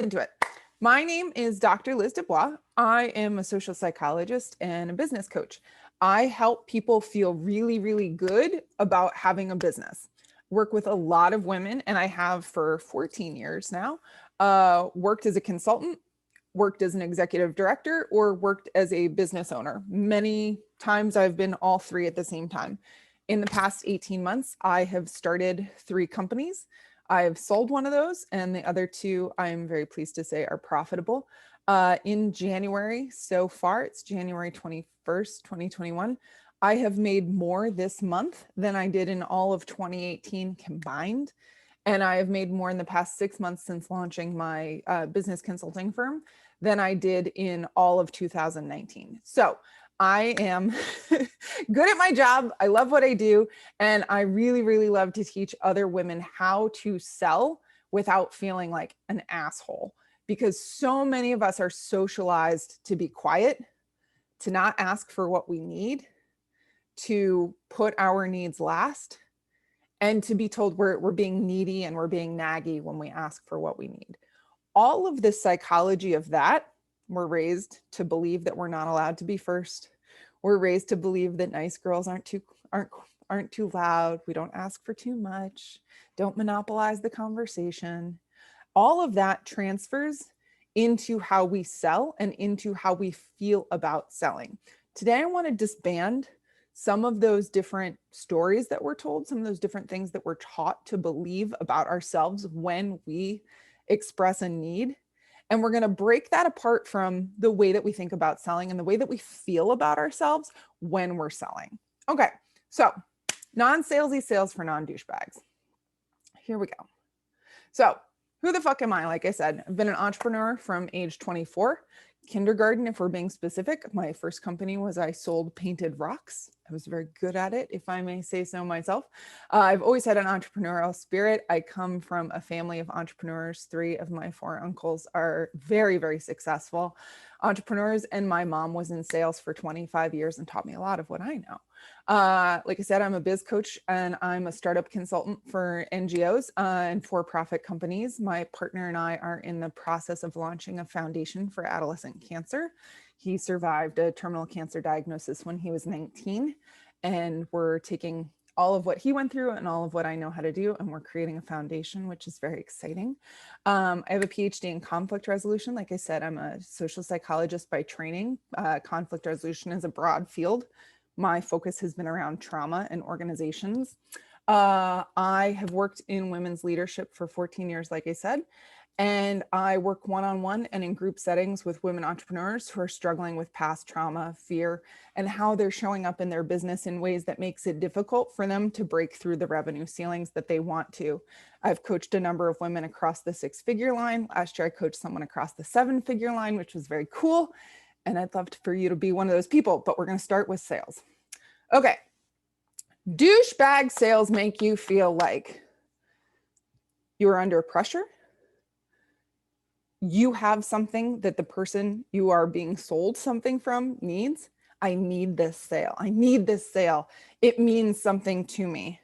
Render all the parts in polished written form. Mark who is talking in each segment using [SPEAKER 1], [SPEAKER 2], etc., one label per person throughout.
[SPEAKER 1] into it. My name is Dr. Liz Dubois. I am a social psychologist and a business coach. I help people feel really, really good about having a business. Work with a lot of women, and I have for 14 years now. Worked as a consultant, worked as an executive director, or worked as a business owner. Many times I've been all three at the same time. In the past 18 months, I have started 3 companies. I've sold one of those, and the other 2, I'm very pleased to say, are profitable. In January, so far, it's January 21st, 2021, I have made more this month than I did in all of 2018 combined. And I have made more in the past 6 months since launching my business consulting firm than I did in all of 2019. So I am good at my job. I love what I do. And I really, really love to teach other women how to sell without feeling like an asshole, because so many of us are socialized to be quiet, to not ask for what we need, to put our needs last, and to be told we're being needy and we're being naggy when we ask for what we need. All of the psychology of that, we're raised to believe that we're not allowed to be first. We're raised to believe that nice girls aren't too loud. We don't ask for too much. Don't monopolize the conversation. All of that transfers into how we sell and into how we feel about selling. Today, I want to disband some of those different stories that we're told, some of those different things that we're taught to believe about ourselves when we express a need. And we're going to break that apart from the way that we think about selling and the way that we feel about ourselves when we're selling. Okay, so non-salesy sales for non-douchebags. Here we go. So who the fuck am I? Like I said, I've been an entrepreneur from age 24. Kindergarten, if we're being specific. My first company was I sold painted rocks. I was very good at it, if I may say so myself. I've always had an entrepreneurial spirit. I come from a family of entrepreneurs. 3 of my 4 uncles are very, very successful entrepreneurs, and my mom was in sales for 25 years and taught me a lot of what I know. Like I said, I'm a biz coach and I'm a startup consultant for NGOs and for-profit companies. My partner and I are in the process of launching a foundation for adolescent cancer. He survived a terminal cancer diagnosis when he was 19, and we're taking all of what he went through and all of what I know how to do, and we're creating a foundation, which is very exciting. I have a PhD in conflict resolution. Like I said, I'm a social psychologist by training. Conflict resolution is a broad field. My focus has been around trauma and organizations. I have worked in women's leadership for 14 years, like I said, and I work one-on-one and in group settings with women entrepreneurs who are struggling with past trauma, fear, and how they're showing up in their business in ways that makes it difficult for them to break through the revenue ceilings that they want to. I've coached a number of women across the 6-figure line. Last year, I coached someone across the 7-figure line, which was very cool. And I'd love for you to be one of those people, but we're going to start with sales. Okay. Douchebag sales make you feel like you are under pressure. You have something that the person you are being sold something from needs. I need this sale. I need this sale. It means something to me.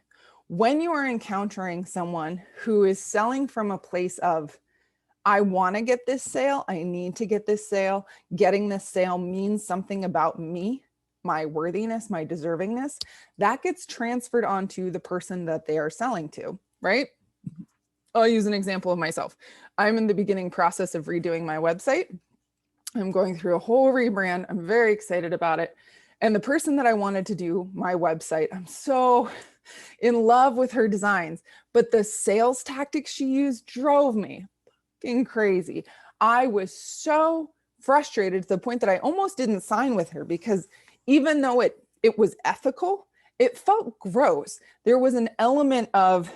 [SPEAKER 1] When you are encountering someone who is selling from a place of, I want to get this sale, I need to get this sale, getting this sale means something about me, my worthiness, my deservingness, that gets transferred onto the person that they are selling to, right? I'll use an example of myself. I'm in the beginning process of redoing my website. I'm going through a whole rebrand. I'm very excited about it. And the person that I wanted to do my website, I'm so in love with her designs, but the sales tactics she used drove me crazy. I was so frustrated to the point that I almost didn't sign with her, because even though it was ethical, it felt gross. There was an element of,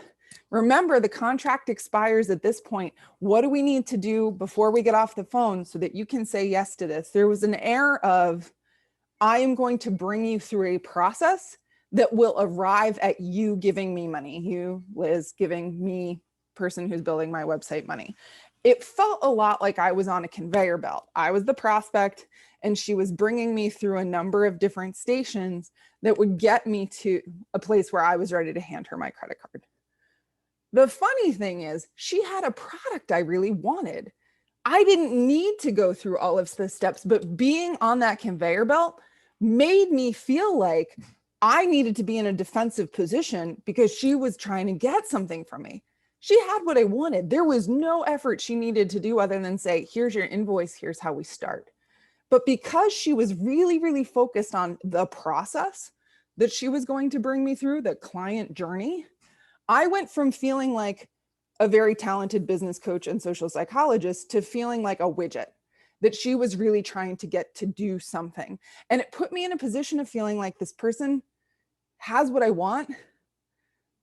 [SPEAKER 1] remember, the contract expires at this point. What do we need to do before we get off the phone so that you can say yes to this? There was an air of, I am going to bring you through a process that will arrive at you giving me money. You, Liz, giving me, person who's building my website, money. It felt a lot like I was on a conveyor belt. I was the prospect, and she was bringing me through a number of different stations that would get me to a place where I was ready to hand her my credit card. The funny thing is, she had a product I really wanted. I didn't need to go through all of the steps, but being on that conveyor belt made me feel like I needed to be in a defensive position because she was trying to get something from me. She had what I wanted. There was no effort she needed to do other than say, here's your invoice, here's how we start. But because she was really, really focused on the process that she was going to bring me through, the client journey, I went from feeling like a very talented business coach and social psychologist to feeling like a widget that she was really trying to get to do something. And it put me in a position of feeling like this person has what I want,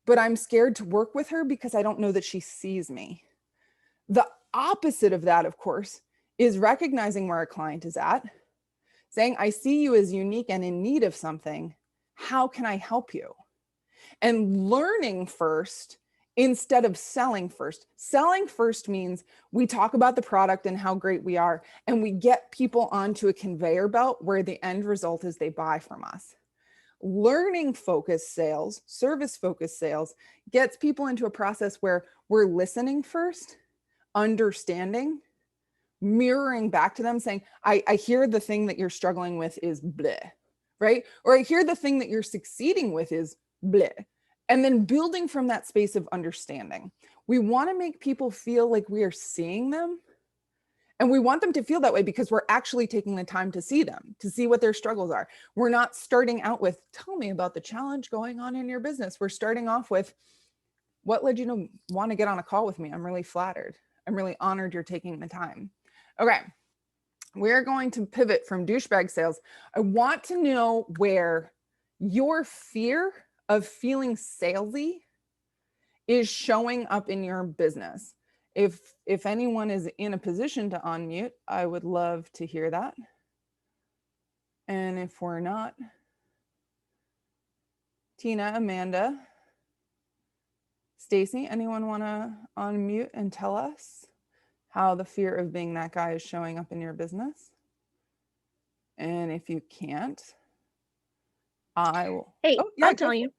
[SPEAKER 1] but I'm scared to work with her because I don't know that she sees me. The opposite of that, of course, is recognizing where a client is at, saying, I see you as unique and in need of something. How can I help you? And learning first instead of selling first. Selling first means we talk about the product and how great we are, and we get people onto a conveyor belt where the end result is they buy from us. Learning focused sales, service focused sales gets people into a process where we're listening first, understanding, mirroring back to them, saying, I hear the thing that you're struggling with is bleh, right? Or I hear the thing that you're succeeding with is bleh. And then building from that space of understanding. We want to make people feel like we are seeing them. And we want them to feel that way because we're actually taking the time to see them, to see what their struggles are. We're not starting out with, tell me about the challenge going on in your business. We're starting off with, what led you to want to get on a call with me? I'm really flattered. I'm really honored you're taking the time. Okay, we're going to pivot from douchebag sales. I want to know where your fear of feeling salesy is showing up in your business. If anyone is in a position to unmute, I would love to hear that. And if we're not, Tina, Amanda, Stacy, anyone want to unmute and tell us how the fear of being that guy is showing up in your business? And if you can't, I will.
[SPEAKER 2] Hey,
[SPEAKER 1] Oh, yeah,
[SPEAKER 2] I'll tell you.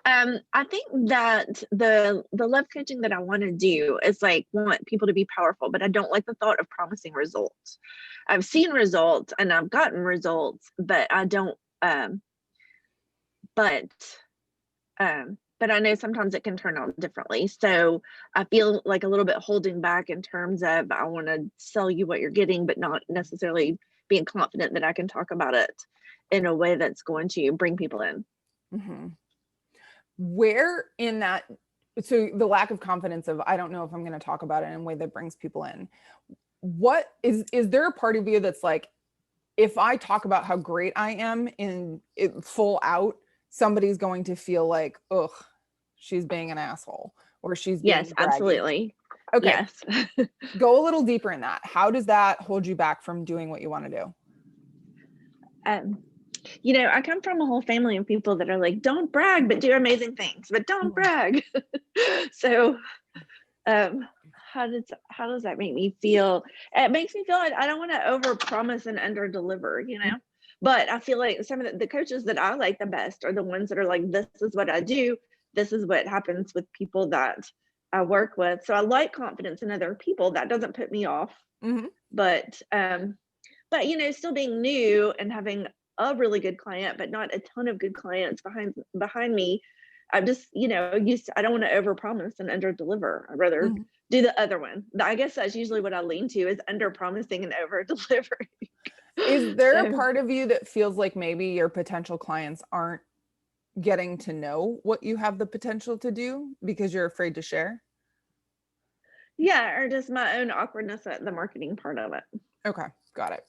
[SPEAKER 2] I think that the love coaching that I want to do is like want people to be powerful, but I don't like the thought of promising results. I've seen results and I've gotten results, but I don't but I know sometimes it can turn out differently. So I feel like a little bit holding back in terms of I want to sell you what you're getting, but not necessarily being confident that I can talk about it in a way that's going to bring people in.
[SPEAKER 1] Mm-hmm. Where in that, so the lack of confidence of, I don't know if I'm going to talk about it in a way that brings people in. What is there a part of you that's like, if I talk about how great I am in it full out, somebody's going to feel like, ugh, she's being an asshole or she's being
[SPEAKER 2] Yes,
[SPEAKER 1] braggy.
[SPEAKER 2] Absolutely.
[SPEAKER 1] Okay.
[SPEAKER 2] Yes.
[SPEAKER 1] Go a little deeper in that. How does that hold you back from doing what you want to do?
[SPEAKER 2] I come from a whole family of people that are like, don't brag, but do amazing things, but don't brag. So how does that make me feel? It makes me feel like I don't want to over promise and under deliver, but I feel like some of the coaches that I like the best are the ones that are like, this is what I do. This is what happens with people that I work with. So I like confidence in other people. That doesn't put me off. Mm-hmm. But still being new and having a really good client, but not a ton of good clients behind me. I'm just, I don't want to overpromise and under deliver. I'd rather do the other one. I guess that's usually what I lean to is under promising and over delivering.
[SPEAKER 1] Is there a part of you that feels like maybe your potential clients aren't getting to know what you have the potential to do because you're afraid to share?
[SPEAKER 2] Yeah, or just my own awkwardness at the marketing part of it.
[SPEAKER 1] Okay, got it.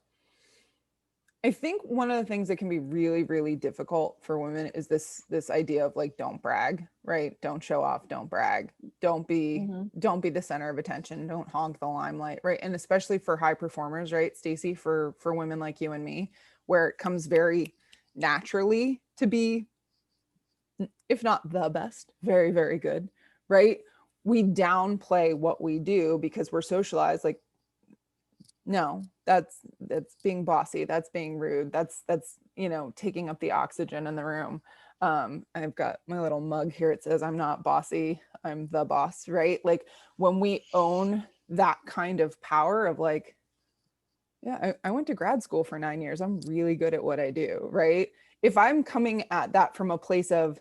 [SPEAKER 1] I think one of the things that can be really, really difficult for women is this idea of like, don't brag, right? Don't show off, don't brag, don't be the center of attention, don't hog the limelight, right? And especially for high performers, right, Stacy, for women like you and me, where it comes very naturally to be, if not the best, very, very good, right? We downplay what we do because we're socialized like, no, that's being bossy, that's being rude, that's taking up the oxygen in the room. I've got my little mug here, it says I'm not bossy, I'm the boss, right? Like when we own that kind of power of like, yeah, I went to grad school for 9 years. I'm really good at what I do, right? If I'm coming at that from a place of,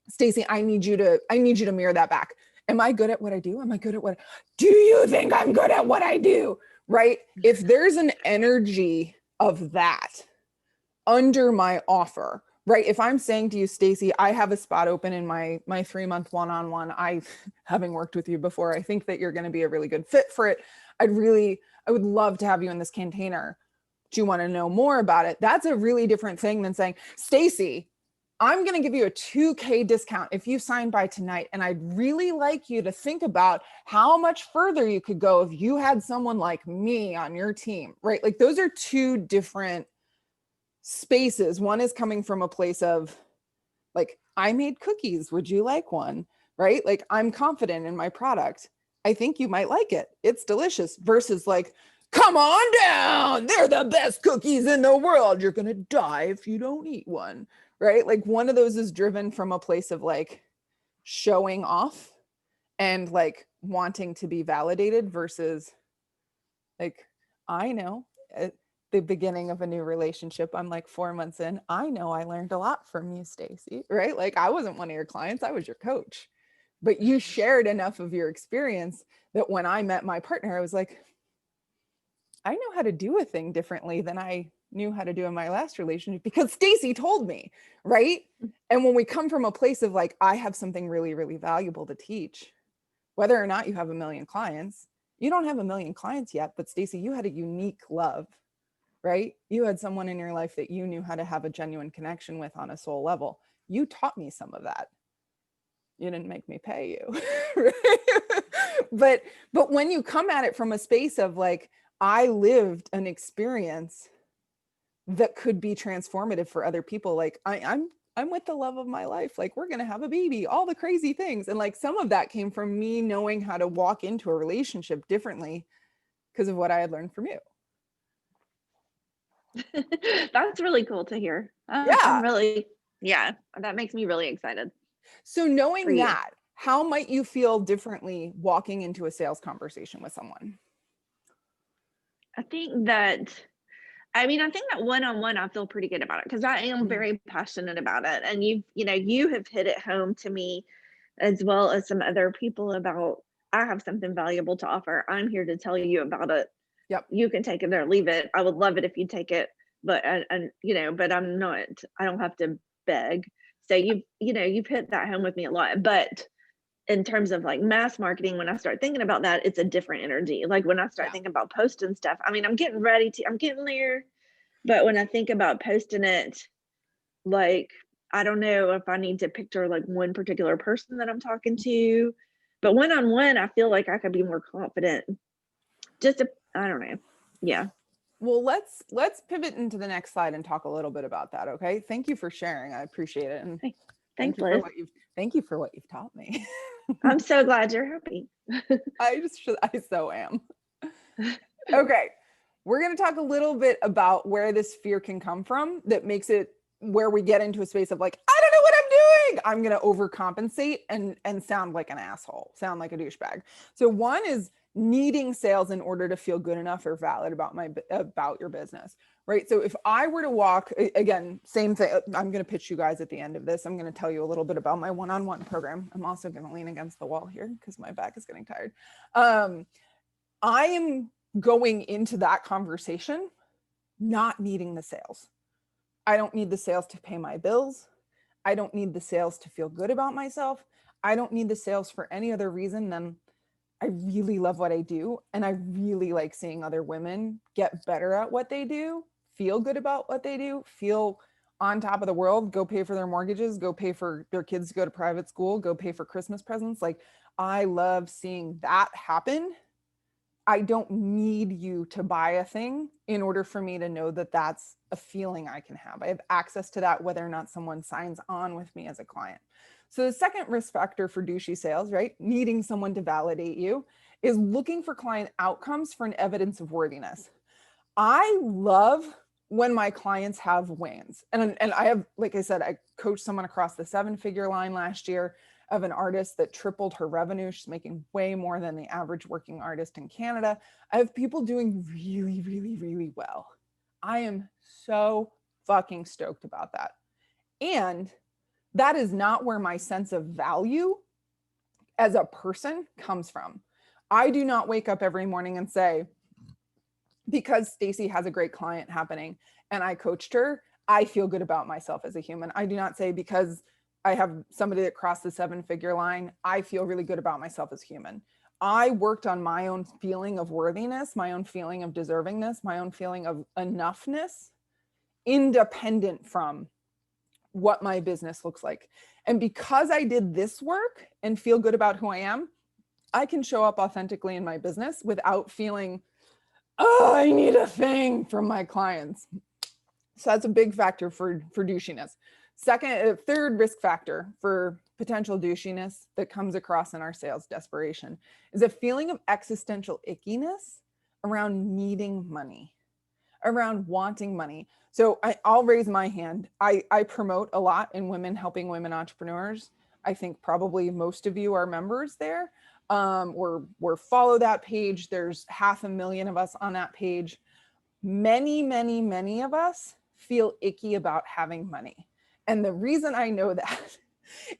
[SPEAKER 1] Stacey, I need you to mirror that back. Am I good at what I do? Am I good at what, do you think I'm good at what I do? Right? If there's an energy of that under my offer, right? If I'm saying to you, Stacey, I have a spot open in my 3-month one-on-one. Having worked with you before, I think that you're going to be a really good fit for it. I would love to have you in this container. Do you want to know more about it? That's a really different thing than saying, Stacey, I'm going to give you a $2,000 discount if you sign by tonight. And I'd really like you to think about how much further you could go if you had someone like me on your team, right? Like those are two different spaces. One is coming from a place of like, I made cookies. Would you like one? Right? Like I'm confident in my product. I think you might like it. It's delicious versus like, come on down. They're the best cookies in the world. You're going to die if you don't eat one. Right? Like one of those is driven from a place of like showing off and like wanting to be validated versus like, I know at the beginning of a new relationship, I'm like 4 months in, I know I learned a lot from you, Stacey, right? Like I wasn't one of your clients, I was your coach, but you shared enough of your experience that when I met my partner, I was like, I know how to do a thing differently than I knew how to do in my last relationship because Stacey told me, right? And when we come from a place of like, I have something really, really valuable to teach, whether or not you have 1 million clients, you don't have 1 million clients yet, but Stacey, you had a unique love, right? You had someone in your life that you knew how to have a genuine connection with on a soul level. You taught me some of that. You didn't make me pay you. Right? But when you come at it from a space of like, I lived an experience that could be transformative for other people. Like I'm with the love of my life. Like we're going to have a baby, all the crazy things. And like some of that came from me knowing how to walk into a relationship differently because of what I had learned from you.
[SPEAKER 2] That's really cool to hear.
[SPEAKER 1] Yeah.
[SPEAKER 2] Yeah, that makes me really excited.
[SPEAKER 1] So knowing
[SPEAKER 2] For you.
[SPEAKER 1] that, how might you feel differently walking into a sales conversation with someone?
[SPEAKER 2] I think that one-on-one, I feel pretty good about it because I am very passionate about it. And you have hit it home to me as well as some other people about, I have something valuable to offer. I'm here to tell you about it.
[SPEAKER 1] Yep.
[SPEAKER 2] You can take it or leave it. I would love it if you take it, but but I'm not, I don't have to beg. So you've hit that home with me a lot. But in terms of like mass marketing, when I start thinking about that, it's a different energy. Like when I start thinking about posting stuff, I'm getting there. But when I think about posting it, like, I don't know if I need to picture like one particular person that I'm talking to, but one-on-one, I feel like I could be more confident. I don't know. Yeah.
[SPEAKER 1] Well, let's pivot into the next slide and talk a little bit about that. Okay. Thank you for sharing. I appreciate it. And
[SPEAKER 2] Thanks, Liz.
[SPEAKER 1] Thank you for what you've taught me.
[SPEAKER 2] I'm so glad you're happy.
[SPEAKER 1] I so am. Okay. We're going to talk a little bit about where this fear can come from that makes it where we get into a space of like, I don't know what I'm doing. I'm going to overcompensate and sound like an asshole, sound like a douchebag. So one is needing sales in order to feel good enough or valid about your business, right? So if I were to walk, again, same thing, I'm going to pitch you guys at the end of this. I'm going to tell you a little bit about my one-on-one program. I'm also going to lean against the wall here because my back is getting tired. I am going into that conversation not needing the sales. I don't need the sales to pay my bills. I don't need the sales to feel good about myself. I don't need the sales for any other reason than I really love what I do. And I really like seeing other women get better at what they do, feel good about what they do, feel on top of the world, go pay for their mortgages, go pay for their kids to go to private school, go pay for Christmas presents. Like I love seeing that happen. I don't need you to buy a thing in order for me to know that that's a feeling I can have. I have access to that whether or not someone signs on with me as a client. So the second risk factor for douchey sales, right? Needing someone to validate you is looking for client outcomes for an evidence of worthiness. I love when my clients have wins. And I have, like I said, I coached someone across the 7-figure line last year. I have an artist that tripled her revenue. She's making way more than the average working artist in Canada. I have people doing really, really, really well. I am so fucking stoked about that. And that is not where my sense of value as a person comes from. I do not wake up every morning and say, because Stacy has a great client happening and I coached her, I feel good about myself as a human. I do not say, because I have somebody that crossed the 7-figure line, I feel really good about myself as human. I worked on my own feeling of worthiness, my own feeling of deservingness, my own feeling of enoughness, independent from what my business looks like. And because I did this work and feel good about who I am, I can show up authentically in my business without feeling, oh, I need a thing from my clients. So that's a big factor for douchiness. Third risk factor for potential douchiness that comes across in our sales desperation is a feeling of existential ickiness around needing money, around wanting money. So I'll raise my hand. I promote a lot in Women Helping Women Entrepreneurs. I think probably most of you are members there, or follow that page. There's 500,000 of us on that page. Many, many, many of us feel icky about having money. And the reason I know that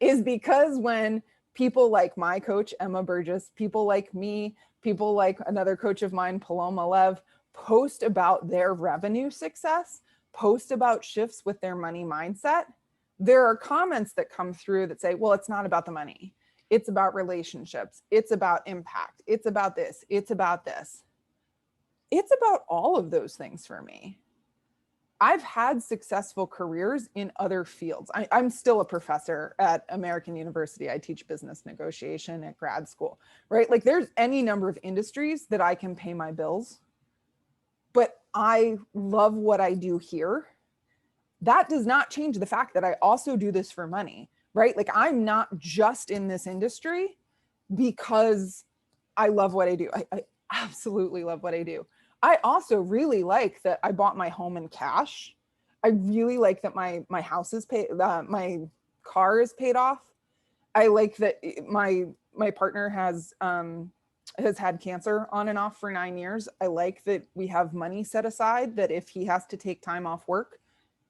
[SPEAKER 1] is because when people like my coach, Emma Burgess, people like me, people like another coach of mine, Paloma Lev, post about their revenue success, post about shifts with their money mindset, there are comments that come through that say, well, it's not about the money. It's about relationships. It's about impact. It's about this. It's about this. It's about all of those things for me. I've had successful careers in other fields. I'm still a professor at American University. I teach business negotiation at grad school, right? Like there's any number of industries that I can pay my bills, but I love what I do here. That does not change the fact that I also do this for money, right? Like I'm not just in this industry because I love what I do. I absolutely love what I do. I also really like that I bought my home in cash. I really like that my house is paid, my car is paid off. I like that my partner has had cancer on and off for 9 years. I like that we have money set aside, that if he has to take time off work,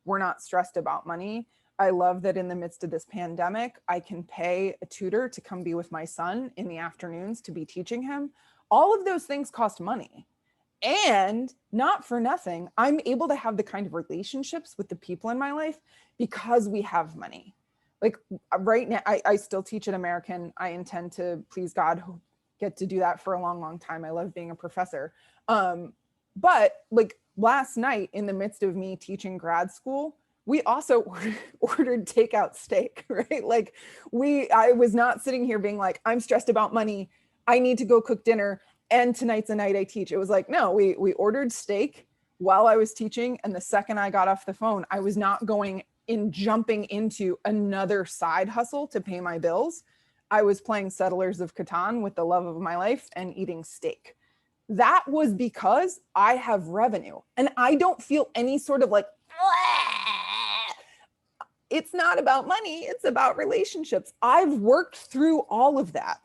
[SPEAKER 1] we're not stressed about money. I love that in the midst of this pandemic, I can pay a tutor to come be with my son in the afternoons to be teaching him. All of those things cost money. And not for nothing, I'm able to have the kind of relationships with the people in my life because we have money. Like right now, I still teach at American. I intend to, please God, get to do that for a long, long time. I love being a professor. But like last night, in the midst of me teaching grad school, we also ordered takeout steak, right? Like I was not sitting here being like, I'm stressed about money. I need to go cook dinner. And tonight's the night I teach. It was like, no, we ordered steak while I was teaching. And the second I got off the phone, I was not jumping into another side hustle to pay my bills. I was playing Settlers of Catan with the love of my life and eating steak. That was because I have revenue and I don't feel any sort of like, it's not about money. It's about relationships. I've worked through all of that.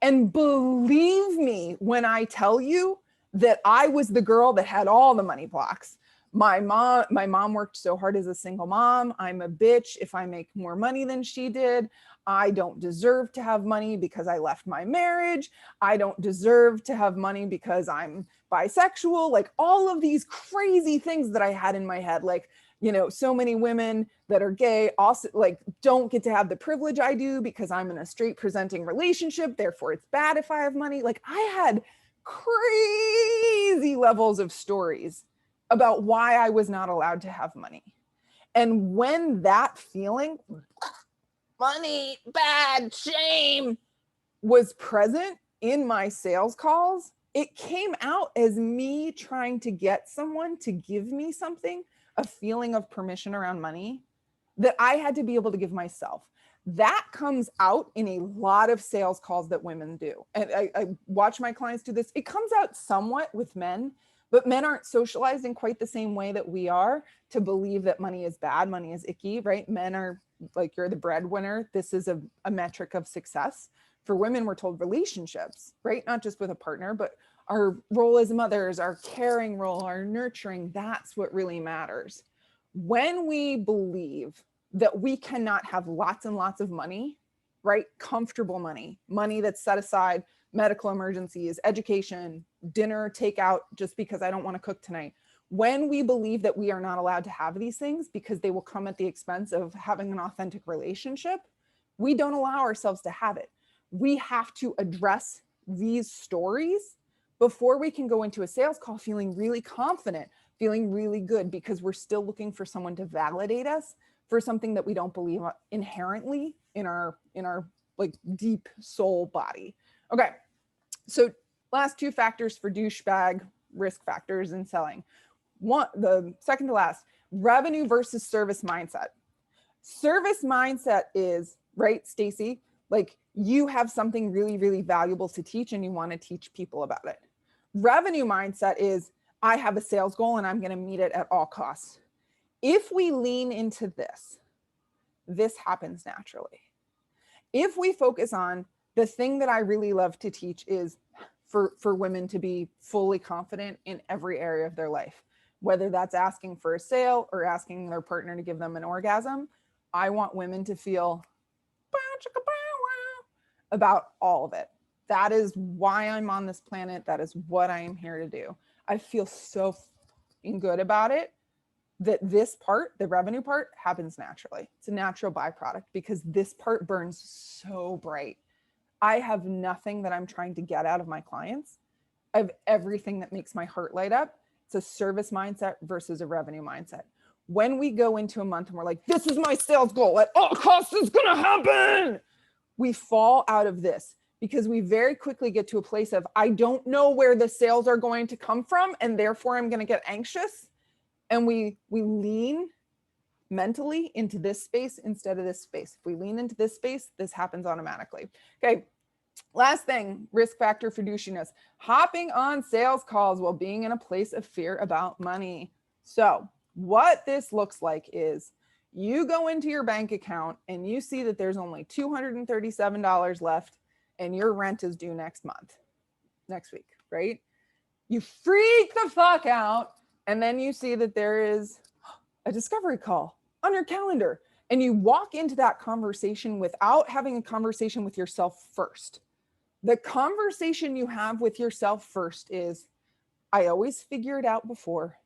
[SPEAKER 1] And believe me when I tell you that I was the girl that had all the money blocks. My mom worked so hard as a single mom. I'm a bitch if I make more money than she did. I don't deserve to have money because I left my marriage. I don't deserve to have money because I'm bisexual. Like all of these crazy things that I had in my head, like, you know, so many women that are gay also like don't get to have the privilege I do because I'm in a straight presenting relationship. Therefore, it's bad if I have money. Like I had crazy levels of stories about why I was not allowed to have money. And when that feeling, money, bad, shame, was present in my sales calls, it came out as me trying to get someone to give me something, a feeling of permission around money that I had to be able to give myself. That comes out in a lot of sales calls that women do. And I watch my clients do this. It comes out somewhat with men, but men aren't socialized in quite the same way that we are to believe that money is bad, money is icky, right? Men are like you're the breadwinner. This is a metric of success. For women, we're told relationships, right? Not just with a partner, but our role as mothers, our caring role, our nurturing, that's what really matters. When we believe that we cannot have lots and lots of money, right? Comfortable money, money that's set aside, medical emergencies, education, dinner, takeout, just because I don't want to cook tonight. When we believe that we are not allowed to have these things because they will come at the expense of having an authentic relationship, we don't allow ourselves to have it. We have to address these stories before we can go into a sales call feeling really confident, feeling really good, because we're still looking for someone to validate us for something that we don't believe inherently in our like deep soul body. Okay, so last two factors for douchebag risk factors in selling. One, the second to last, revenue versus service mindset. Service mindset is, right, Stacy, like you have something really, really valuable to teach and you want to teach people about it. Revenue mindset is, I have a sales goal and I'm going to meet it at all costs. If we lean into this happens naturally. If we focus on the thing that I really love to teach is for women to be fully confident in every area of their life, whether that's asking for a sale or asking their partner to give them an orgasm. I want women to feel about all of it. That is why I'm on this planet. That is what I am here to do. I feel so good about it that this part, the revenue part, happens naturally. It's a natural byproduct because this part burns so bright. I have nothing that I'm trying to get out of my clients. I have everything that makes my heart light up. It's a service mindset versus a revenue mindset. When we go into a month and we're like, this is my sales goal at all costs, it's going to happen, we fall out of this because we very quickly get to a place of, I don't know where the sales are going to come from, and therefore I'm going to get anxious. And we lean mentally into this space instead of this space. If we lean into this space, this happens automatically. Okay. Last thing, risk factor for douchiness, hopping on sales calls while being in a place of fear about money. So what this looks like is you go into your bank account and you see that there's only $237 left and your rent is due next week, right? You freak the fuck out. And then you see that there is a discovery call on your calendar and you walk into that conversation without having a conversation with yourself first. The conversation you have with yourself first is, I always figure it out before.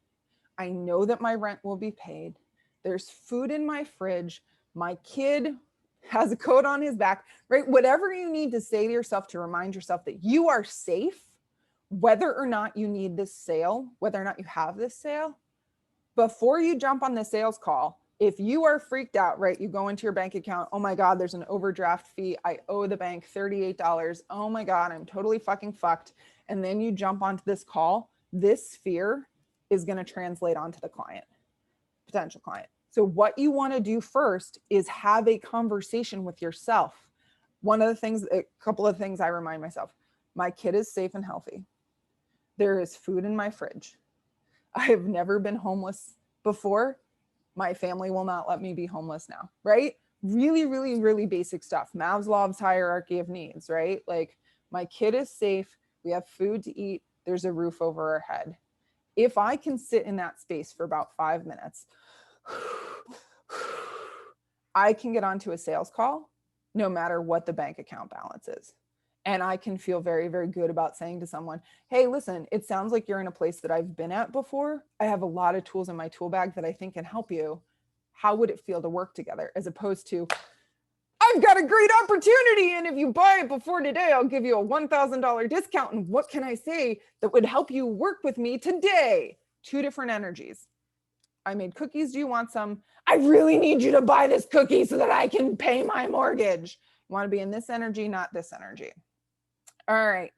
[SPEAKER 1] I know that my rent will be paid. There's food in my fridge. My kid has a coat on his back, right? Whatever you need to say to yourself to remind yourself that you are safe, whether or not you need this sale, whether or not you have this sale, before you jump on the sales call, if you are freaked out, right, you go into your bank account, oh my God, there's an overdraft fee. I owe the bank $38. Oh my God, I'm totally fucking fucked. And then you jump onto this call, this fear is going to translate onto the client, potential client. So what you want to do first is have a conversation with yourself. A couple of things I remind myself, my kid is safe and healthy. There is food in my fridge. I have never been homeless before. My family will not let me be homeless now, right? Really, really, really basic stuff. Maslow's hierarchy of needs, right? Like my kid is safe. We have food to eat. There's a roof over our head. If I can sit in that space for about 5 minutes, I can get onto a sales call no matter what the bank account balance is. And I can feel very, very good about saying to someone, hey, listen, it sounds like you're in a place that I've been at before. I have a lot of tools in my tool bag that I think can help you. How would it feel to work together? As opposed to, I've got a great opportunity. And if you buy it before today, I'll give you a $1,000 discount. And what can I say that would help you work with me today? Two different energies. I made cookies. Do you want some? I really need you to buy this cookie so that I can pay my mortgage. You want to be in this energy, not this energy. All right,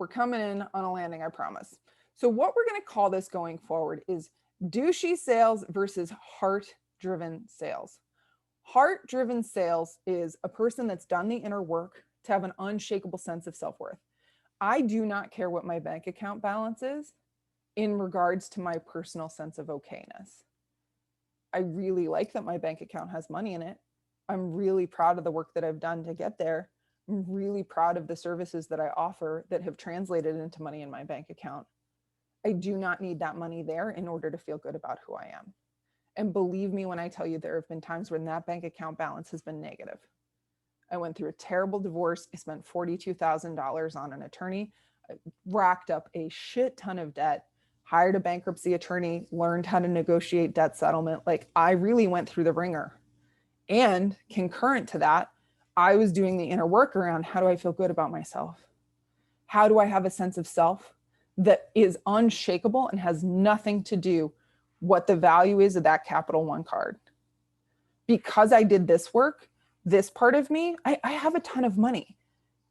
[SPEAKER 1] we're coming in on a landing, I promise. So what we're going to call this going forward is douchey sales versus heart-driven sales. Heart-driven sales is a person that's done the inner work to have an unshakable sense of self-worth. I do not care what my bank account balance is in regards to my personal sense of okayness. I really like that my bank account has money in it. I'm really proud of the work that I've done to get there. I'm really proud of the services that I offer that have translated into money in my bank account. I do not need that money there in order to feel good about who I am. And believe me when I tell you, there have been times when that bank account balance has been negative. I went through a terrible divorce. I spent $42,000 on an attorney. I racked up a shit ton of debt, hired a bankruptcy attorney, learned how to negotiate debt settlement. Like, I really went through the ringer. And concurrent to that, I was doing the inner work around, how do I feel good about myself? How do I have a sense of self that is unshakable and has nothing to do what the value is of that Capital One card? Because I did this work, this part of me, I have a ton of money.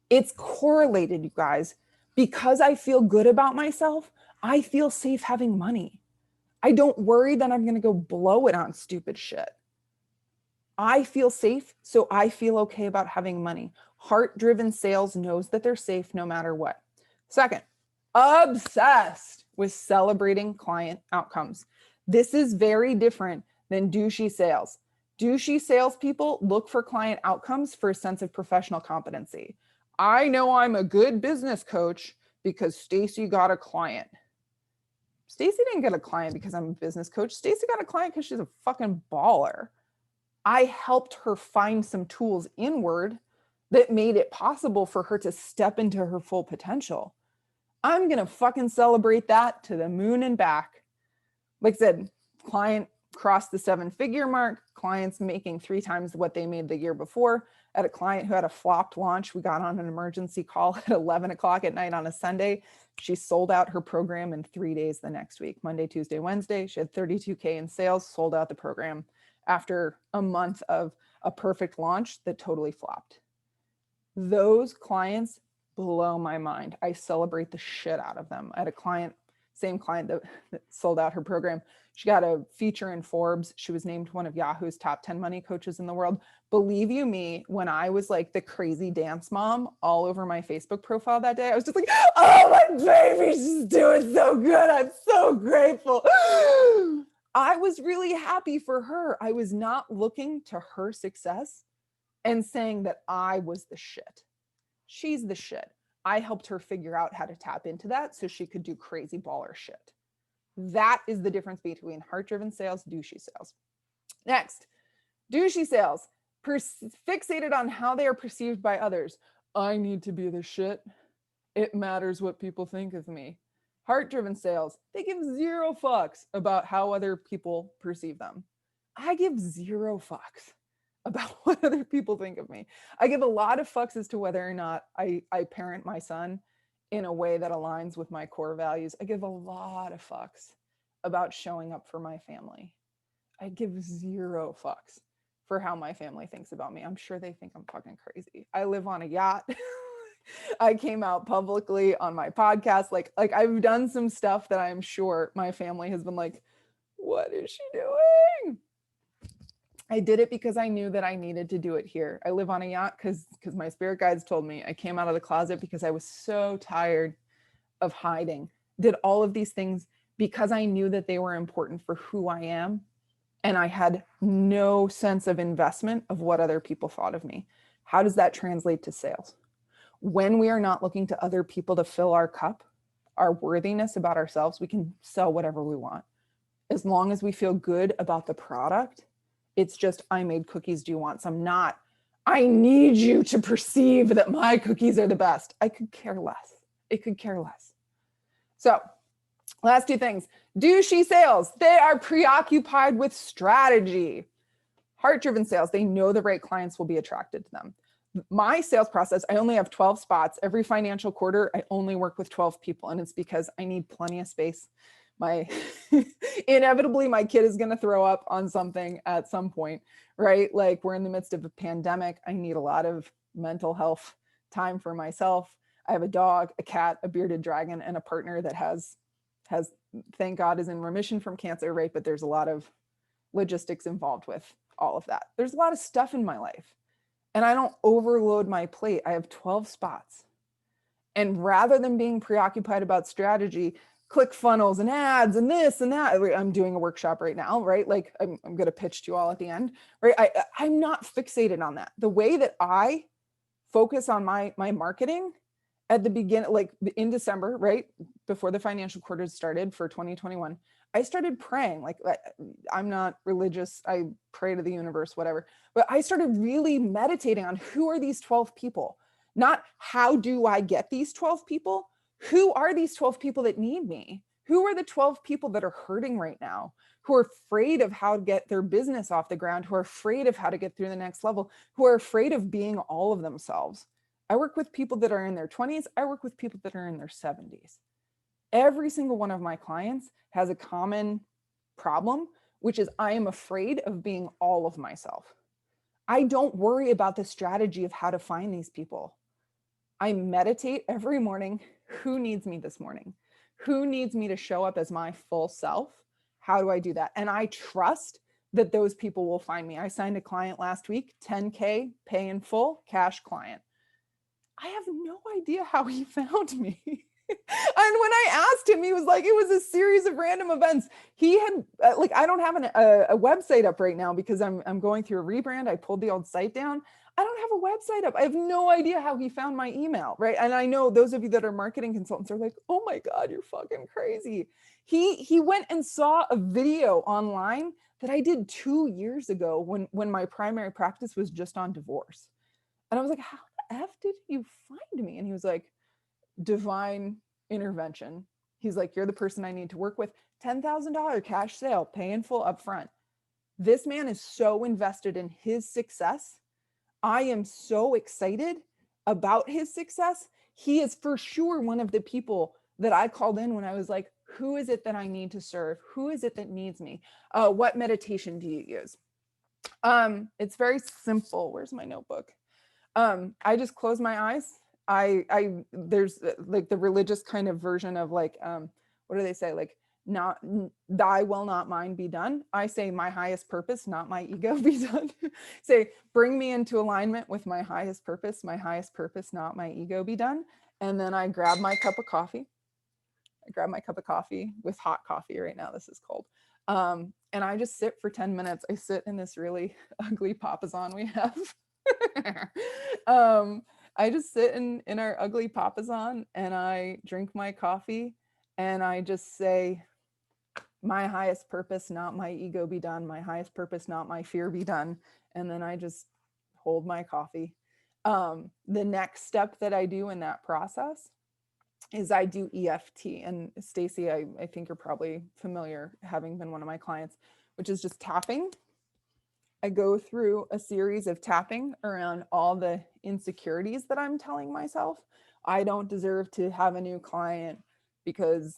[SPEAKER 1] It's correlated, you guys. Because I feel good about myself, I feel safe having money. I don't worry that I'm going to go blow it on stupid shit. I feel safe, so I feel okay about having money. Heart-driven sales knows that they're safe no matter what. Second, obsessed with celebrating client outcomes. This is very different than douchey sales. Douchey salespeople look for client outcomes for a sense of professional competency. I know I'm a good business coach because Stacy got a client. Stacy didn't get a client because I'm a business coach. Stacy got a client because she's a fucking baller. I helped her find some tools inward that made it possible for her to step into her full potential. I'm going to fucking celebrate that to the moon and back. Like I said, client crossed the 7-figure mark, clients making 3 times what they made the year before. At a client who had a flopped launch, we got on an emergency call at 11 o'clock at night on a Sunday. She sold out her program in 3 days the next week, Monday, Tuesday, Wednesday. She had 32K in sales, sold out the program after a month of a perfect launch that totally flopped. Those clients blow my mind. I celebrate the shit out of them. I had a client, same client that sold out her program. She got a feature in Forbes. She was named one of Yahoo's top 10 money coaches in the world. Believe you me, when I was like the crazy dance mom all over my Facebook profile that day, I was just like, oh, my baby, she's doing so good. I'm so grateful. I was really happy for her. I was not looking to her success and saying that I was the shit. She's the shit. I helped her figure out how to tap into that so she could do crazy baller shit. That is the difference between heart-driven sales, douchey sales. Next, douchey sales, fixated on how they are perceived by others. I need to be the shit. It matters what people think of me. Heart-driven sales, they give 0 fucks about how other people perceive them. I give 0 fucks about what other people think of me. I give a lot of fucks as to whether or not I parent my son in a way that aligns with my core values. I give a lot of fucks about showing up for my family. I give 0 fucks for how my family thinks about me. I'm sure they think I'm fucking crazy. I live on a yacht. I came out publicly on my podcast. Like I've done some stuff that I'm sure my family has been like, what is she doing? I did it because I knew that I needed to do it here. I live on a yacht because my spirit guides told me. I came out of the closet because I was so tired of hiding. Did all of these things because I knew that they were important for who I am. And I had no sense of investment of what other people thought of me. How does that translate to sales? When we are not looking to other people to fill our cup, our worthiness about ourselves, we can sell whatever we want. As long as we feel good about the product, it's just, I made cookies, do you want some? Not, I need you to perceive that my cookies are the best. I could care less. It could care less. So last 2 things. Douchey sales, they are preoccupied with strategy. Heart-driven sales, they know the right clients will be attracted to them. My sales process, I only have 12 spots. Every financial quarter, I only work with 12 people, and it's because I need plenty of space. Inevitably, my kid is going to throw up on something at some point, right? Like, we're in the midst of a pandemic. I need a lot of mental health time for myself. I have a dog, a cat, a bearded dragon, and a partner that has, thank God, is in remission from cancer, right? But there's a lot of logistics involved with all of that. There's a lot of stuff in my life. And I don't overload my plate. I have 12 spots. And rather than being preoccupied about strategy, click funnels and ads and this and that. I'm doing a workshop right now, right? Like I'm going to pitch to you all at the end, right? I'm not fixated on that. The way that I focus on my marketing at the beginning, like in December, right? Before the financial quarter started for 2021, I started praying. Like I'm not religious. I pray to the universe, whatever. But I started really meditating on who are these 12 people? Not how do I get these 12 people? Who are these 12 people that need me? Who are the 12 people that are hurting right now? Who are afraid of how to get their business off the ground? Who are afraid of how to get through the next level? Who are afraid of being all of themselves? I work with people that are in their 20s. I work with people that are in their 70s. Every single one of my clients has a common problem, which is I am afraid of being all of myself. I don't worry about the strategy of how to find these people. I meditate every morning. Who needs me this morning? Who needs me to show up as my full self? How do I do that? And I trust that those people will find me. I signed a client last week, 10K, pay in full, cash client. I have no idea how he found me. And when I asked him, he was like, it was a series of random events. He had like, I don't have a website up right now because I'm going through a rebrand. I pulled the old site down. I don't have a website up. I have no idea how he found my email, right? And I know those of you that are marketing consultants are like, oh my God, you're fucking crazy. He went and saw a video online that I did 2 years ago when my primary practice was just on divorce. And I was like, how the F did you find me? And he was like, divine intervention. He's like, you're the person I need to work with. $10,000 cash sale, pay in full upfront. This man is so invested in his success. I am so excited about his success. He is for sure one of the people that I called in when I was like, who is it that I need to serve? Who is it that needs me? What meditation do you use? It's very simple. Where's my notebook? I just close my eyes. There's like the religious kind of version of like, what do they say? Like, not thy will, not mine be done. I say my highest purpose, not my ego be done. Say, bring me into alignment with my highest purpose, not my ego be done. And then I grab my cup of coffee. I grab my cup of coffee with hot coffee right now. This is cold. And I just sit for 10 minutes. I sit in this really ugly papasan we have. I just sit in our ugly papasan and I drink my coffee and I just say, my highest purpose, not my ego be done. My highest purpose, not my fear be done. And then I just hold my coffee. The next step that I do in that process is I do EFT. And Stacy, I think you're probably familiar, having been one of my clients, which is just tapping. I go through a series of tapping around all the insecurities that I'm telling myself. I don't deserve to have a new client because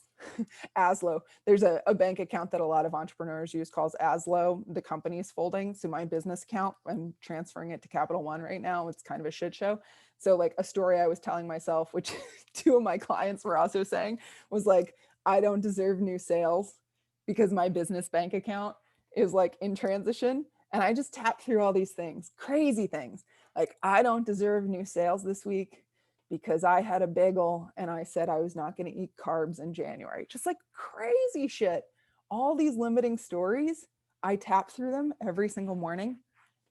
[SPEAKER 1] ASLO, there's a bank account that a lot of entrepreneurs use called ASLO. The company is folding. So my business account, I'm transferring it to Capital One right now. It's kind of a shit show. So like a story I was telling myself, which 2 of my clients were also saying, was like, I don't deserve new sales because my business bank account is like in transition. And I just tap through all these things, crazy things. Like, I don't deserve new sales this week because I had a bagel and I said I was not going to eat carbs in January. Just like crazy shit. All these limiting stories, I tap through them every single morning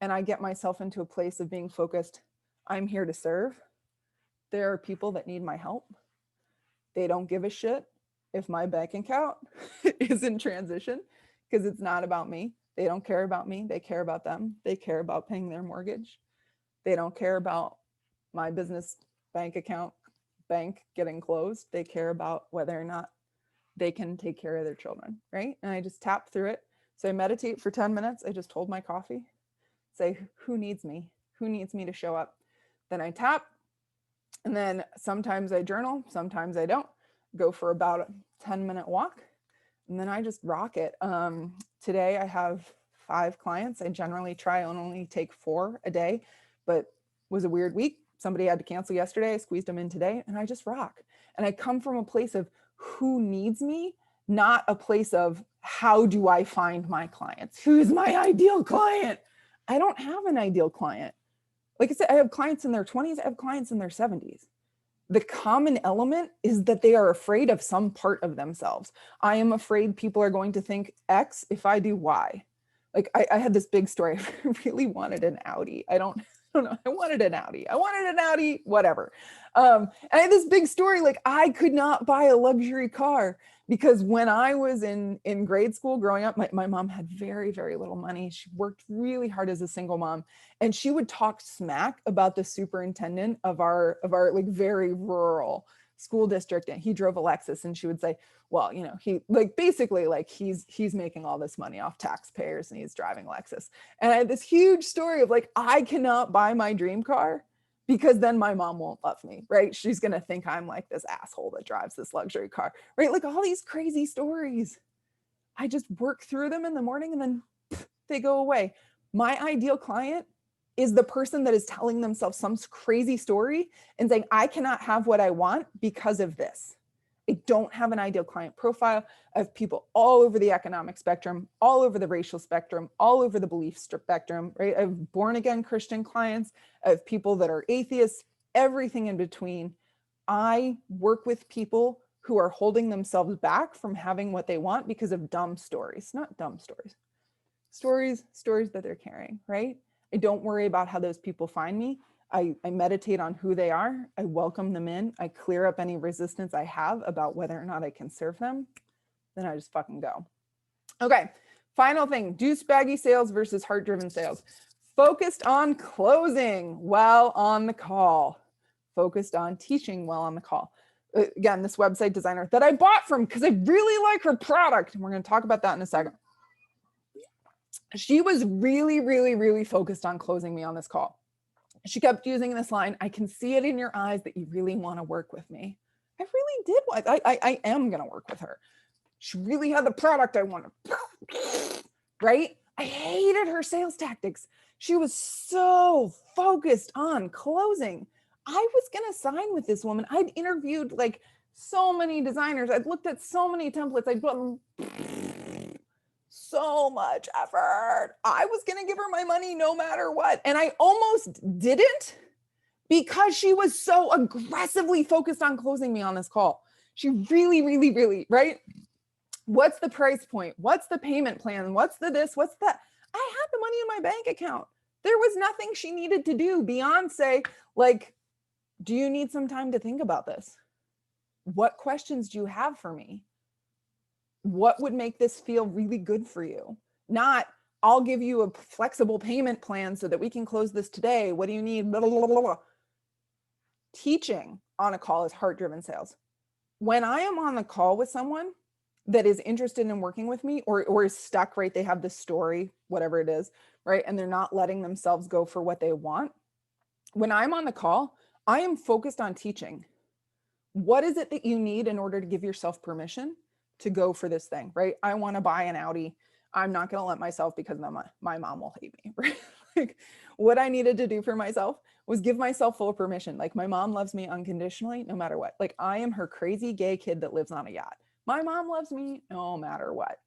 [SPEAKER 1] and I get myself into a place of being focused. I'm here to serve. There are people that need my help. They don't give a shit if my bank account is in transition because it's not about me. They don't care about me. They care about them. They care about paying their mortgage. They don't care about my business bank account bank getting closed. They care about whether or not they can take care of their children, right? And I just tap through it. So I meditate for 10 minutes. I just hold my coffee, say, who needs me? Who needs me to show up? Then I tap. And then sometimes I journal, sometimes I don't. Go for about a 10-minute walk. And then I just rock it. Today I have 5 clients. I generally try and only take 4 a day, but it was a weird week. Somebody had to cancel yesterday. I squeezed them in today and I just rock. And I come from a place of who needs me, not a place of how do I find my clients? Who's my ideal client? I don't have an ideal client. Like I said, I have clients in their 20s. I have clients in their 70s. The common element is that they are afraid of some part of themselves. I am afraid people are going to think X if I do Y. Like I had this big story. I really wanted an Audi. I don't know. I wanted an Audi, whatever. And I had this big story. Like I could not buy a luxury car because when I was in grade school growing up, my mom had very, very little money. She worked really hard as a single mom. And she would talk smack about the superintendent of our like very rural school district. And he drove a Lexus, and she would say, well, you know, he like basically like he's making all this money off taxpayers and he's driving Lexus. And I had this huge story of like, I cannot buy my dream car because then my mom won't love me, right? She's going to think I'm like this asshole that drives this luxury car, right? Like all these crazy stories. I just work through them in the morning and then they go away. My ideal client is the person that is telling themselves some crazy story and saying, I cannot have what I want because of this. I don't have an ideal client profile. I have people all over the economic spectrum, all over the racial spectrum, all over the belief spectrum, right? I have born again Christian clients. I have people that are atheists, everything in between. I work with people who are holding themselves back from having what they want because of dumb stories, not dumb stories, stories that they're carrying, right? I don't worry about how those people find me. I meditate on who they are. I welcome them in. I clear up any resistance I have about whether or not I can serve them. Then I just fucking go. Okay, final thing, douchebaggy sales versus heart-driven sales. Focused on closing while on the call. Focused on teaching while on the call. Again, this website designer that I bought from because I really like her product. And we're going to talk about that in a second. She was really, really, really focused on closing me on this call. She kept using this line, I can see it in your eyes that you really want to work with me. I really did. I am going to work with her. She really had the product I wanted, right? I hated her sales tactics. She was so focused on closing. I was going to sign with this woman. I'd interviewed like so many designers. I'd looked at so many templates. I'd put so much effort. I was going to give her my money no matter what. And I almost didn't because she was so aggressively focused on closing me on this call. She really, really, really, right? What's the price point? What's the payment plan? What's the this? What's that? I had the money in my bank account. There was nothing she needed to do beyond say, like, do you need some time to think about this? What questions do you have for me? What would make this feel really good for you? Not, I'll give you a flexible payment plan so that we can close this today. What do you need? Blah, blah, blah, blah, blah. Teaching on a call is heart-driven sales. When I am on the call with someone that is interested in working with me or is stuck, right? They have this story, whatever it is, right? And they're not letting themselves go for what they want. When I'm on the call, I am focused on teaching. What is it that you need in order to give yourself permission to go for this thing, right? I want to buy an Audi. I'm not going to let myself because my mom will hate me, right? Like what I needed to do for myself was give myself full permission. Like my mom loves me unconditionally, no matter what. Like I am her crazy gay kid that lives on a yacht. My mom loves me no matter what.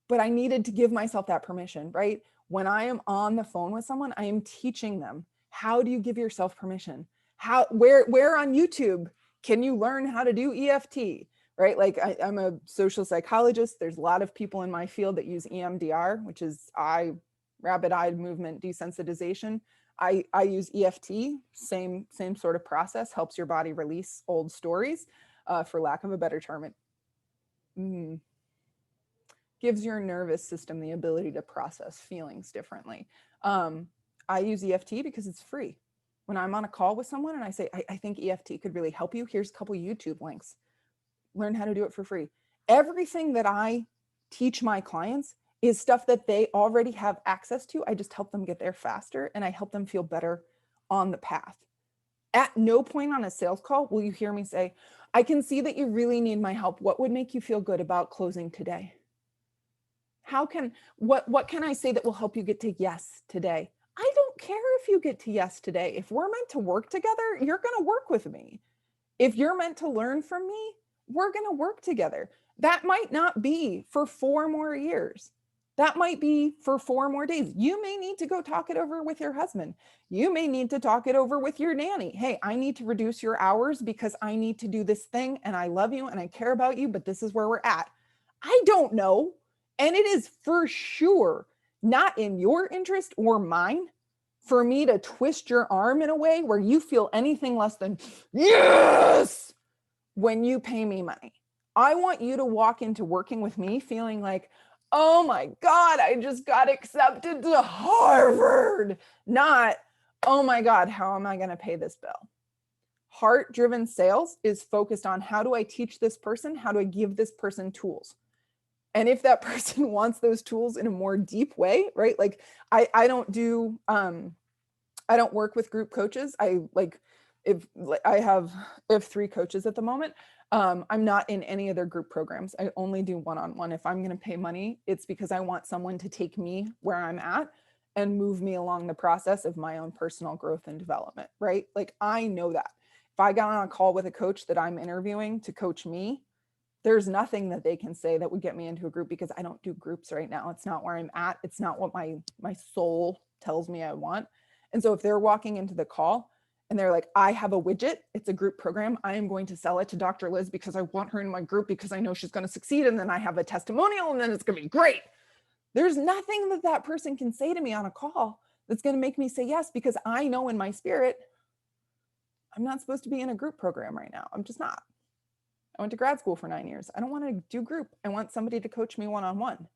[SPEAKER 1] But I needed to give myself that permission, right? When I am on the phone with someone, I am teaching them, how do you give yourself permission? Where on YouTube can you learn how to do EFT? Right? Like I'm a social psychologist. There's a lot of people in my field that use EMDR, which is rapid eye movement desensitization. I use EFT, same sort of process, helps your body release old stories, for lack of a better term. It gives your nervous system the ability to process feelings differently. I use EFT because it's free. When I'm on a call with someone and I say, I think EFT could really help you, here's a couple YouTube links. Learn how to do it for free. Everything that I teach my clients is stuff that they already have access to. I just help them get there faster and I help them feel better on the path. At no point on a sales call will you hear me say, I can see that you really need my help. What would make you feel good about closing today? What can I say that will help you get to yes today? I don't care if you get to yes today. If we're meant to work together, you're going to work with me. If you're meant to learn from me, we're going to work together. That might not be for 4 more years. That might be for 4 more days. You may need to go talk it over with your husband. You may need to talk it over with your nanny. Hey, I need to reduce your hours because I need to do this thing and I love you and I care about you, but this is where we're at. I don't know. And it is for sure not in your interest or mine for me to twist your arm in a way where you feel anything less than yes when you pay me money. I want you to walk into working with me feeling like, oh my God, I just got accepted to Harvard. Not, oh my God, how am I going to pay this bill? Heart-driven sales is focused on how do I teach this person? How do I give this person tools? And if that person wants those tools in a more deep way, right? Like I don't do, I don't work with group coaches. If I have 3 coaches at the moment. I'm not in any other group programs. I only do one-on-one. If I'm going to pay money, it's because I want someone to take me where I'm at and move me along the process of my own personal growth and development, right? Like I know that. If I got on a call with a coach that I'm interviewing to coach me, there's nothing that they can say that would get me into a group because I don't do groups right now. It's not where I'm at. It's not what my soul tells me I want. And so if they're walking into the call and they're like, I have a widget, it's a group program, I am going to sell it to Dr. Liz because I want her in my group because I know she's going to succeed. And then I have a testimonial and then it's going to be great. There's nothing that that person can say to me on a call that's going to make me say yes, because I know in my spirit, I'm not supposed to be in a group program right now. I'm just not. I went to grad school for 9 years. I don't want to do group. I want somebody to coach me one-on-one.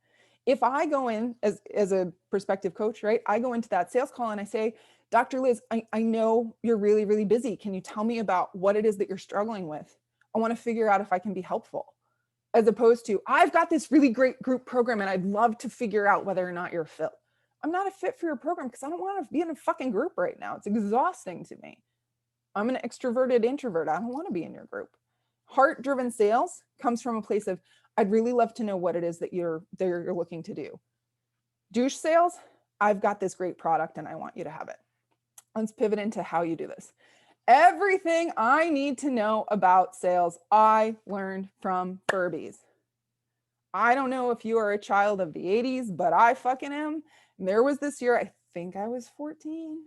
[SPEAKER 1] If I go in as a prospective coach, right? I go into that sales call and I say, Dr. Liz, I know you're really, really busy. Can you tell me about what it is that you're struggling with? I want to figure out if I can be helpful. As opposed to, I've got this really great group program and I'd love to figure out whether or not you're a fit. I'm not a fit for your program because I don't want to be in a fucking group right now. It's exhausting to me. I'm an extroverted introvert. I don't want to be in your group. Heart-driven sales comes from a place of, I'd really love to know what it is that you're looking to do. Douche sales, I've got this great product and I want you to have it. Let's pivot into how you do this. Everything I need to know about sales, I learned from Furbys. I don't know if you are a child of the 80s, but I fucking am. And there was this year, I think I was 14,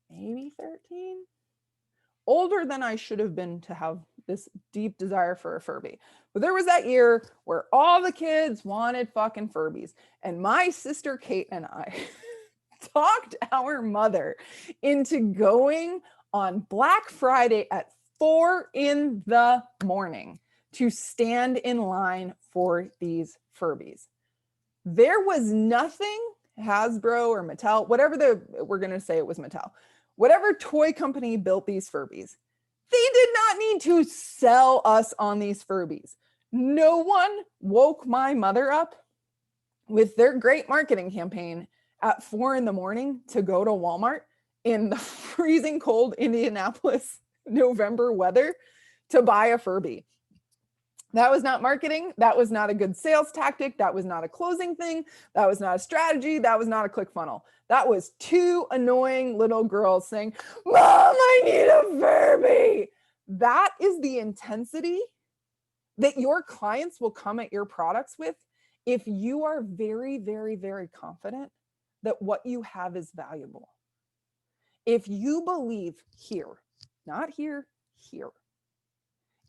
[SPEAKER 1] maybe 13. Older than I should have been to have this deep desire for a Furby. But there was that year where all the kids wanted fucking Furbys. And my sister Kate and I talked our mother into going on Black Friday at 4 in the morning to stand in line for these Furbys. There was nothing, Hasbro or Mattel, whatever we're going to say it was Mattel, whatever toy company built these Furbys, they did not need to sell us on these Furbys. No one woke my mother up with their great marketing campaign at 4 in the morning to go to Walmart in the freezing cold Indianapolis November weather to buy a Furby. That was not marketing. That was not a good sales tactic. That was not a closing thing. That was not a strategy. That was not a click funnel. That was 2 annoying little girls saying, Mom, I need a Furby. That is the intensity that your clients will come at your products with if you are very, very, very confident that what you have is valuable. If you believe here, not here, here,